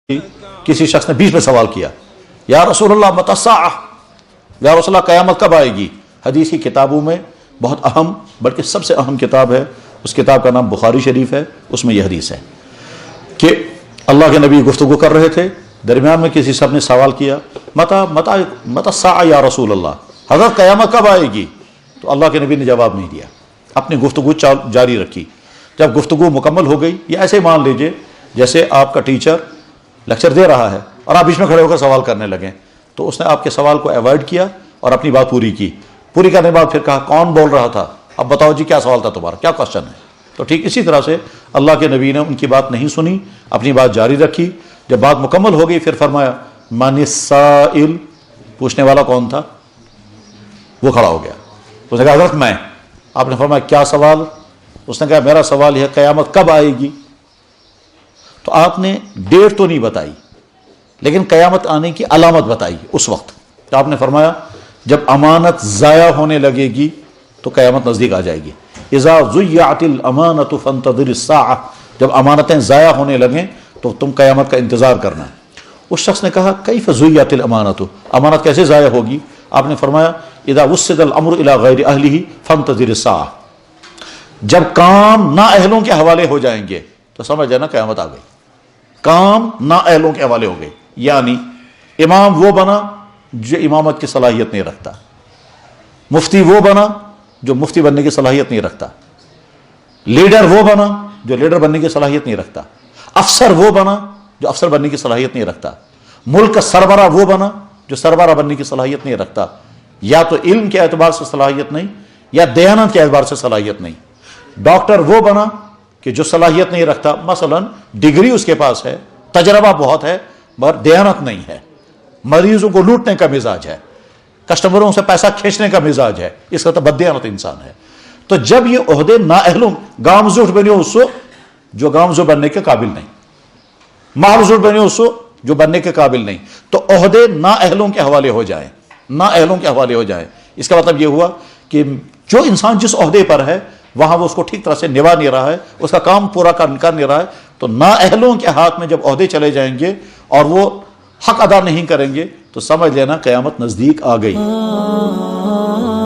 کسی شخص نے بیچ میں سوال کیا، یا رسول اللہ متی الساعہ، یا رسول اللہ قیامت کب آئے گی؟ حدیث کی کتابوں میں بہت اہم بلکہ سب سے اہم کتاب ہے، اس کتاب کا نام بخاری شریف ہے، اس میں یہ حدیث ہے کہ اللہ کے نبی گفتگو کر رہے تھے، درمیان میں کسی شخص نے سوال کیا متی الساعہ یا رسول اللہ، حضرت قیامت کب آئے گی؟ تو اللہ کے نبی نے جواب نہیں دیا، اپنی گفتگو جاری رکھی۔ جب گفتگو مکمل ہو گئی، یہ ایسے مان لیجئے جیسے آپ کا ٹیچر لیکچر دے رہا ہے اور آپ بیچ میں کھڑے ہو کر سوال کرنے لگیں، تو اس نے آپ کے سوال کو ایوائڈ کیا اور اپنی بات پوری کی، پوری کرنے کے بعد پھر کہا کون بول رہا تھا، اب بتاؤ جی کیا سوال تھا تمہارا، کیا کوشچن ہے؟ تو ٹھیک اسی طرح سے اللہ کے نبی نے ان کی بات نہیں سنی، اپنی بات جاری رکھی۔ جب بات مکمل ہو گئی پھر فرمایا من السائل، پوچھنے والا کون تھا؟ وہ کھڑا ہو گیا، اس نے کہا حضرت میں۔ آپ نے فرمایا کیا سوال؟ اس نے کہا میرا سوال یہ قیامت کب آئے گی؟ تو آپ نے ڈیٹ تو نہیں بتائی لیکن قیامت آنے کی علامت بتائی اس وقت۔ تو آپ نے فرمایا جب امانت ضائع ہونے لگے گی تو قیامت نزدیک آ جائے گی۔ اذا ضیعت الامانۃ فانتظر الساعہ، جب امانتیں ضائع ہونے لگیں تو تم قیامت کا انتظار کرنا۔ اس شخص نے کہا کیف ضیعت الامانۃ، امانت کیسے ضائع ہوگی؟ آپ نے فرمایا اذا وسد الامر الی غیر اہلہ فانتظر الساعہ، جب کام نااہلوں کے حوالے ہو جائیں گے تو سمجھ جانا قیامت آ گئی۔ کام نااہلوں کے حوالے ہو گئے، یعنی امام وہ بنا جو امامت کی صلاحیت نہیں رکھتا، مفتی وہ بنا جو مفتی بننے کی صلاحیت نہیں رکھتا، لیڈر وہ بنا جو لیڈر بننے کی صلاحیت نہیں رکھتا، افسر وہ بنا جو افسر بننے کی صلاحیت نہیں رکھتا، ملک کا سربراہ وہ بنا جو سربراہ بننے کی صلاحیت نہیں رکھتا، یا تو علم کے اعتبار سے صلاحیت نہیں یا دیانت کے اعتبار سے صلاحیت نہیں۔ ڈاکٹر وہ بنا کہ جو صلاحیت نہیں رکھتا، مثلا ڈگری اس کے پاس ہے، تجربہ بہت ہے مگر دیانت نہیں ہے، مریضوں کو لوٹنے کا مزاج ہے، کسٹمروں سے پیسہ کھینچنے کا مزاج ہے، اس کا تو بددیانت انسان ہے۔ تو جب یہ عہدے نااہلوں، گامزوٹ بنے اس جو گامزو بننے کے قابل نہیں، معذور بنے اس جو بننے کے قابل نہیں، تو عہدے نااہلوں کے حوالے ہو جائیں، نااہلوں کے حوالے ہو جائیں۔ اس کا مطلب یہ ہوا کہ جو انسان جس عہدے پر ہے وہاں وہ اس کو ٹھیک طرح سے نبھا نہیں رہا ہے، اس کا کام پورا کر نہیں رہا ہے، تو نااہلوں کے ہاتھ میں جب عہدے چلے جائیں گے اور وہ حق ادا نہیں کریں گے تو سمجھ لینا قیامت نزدیک آ گئی۔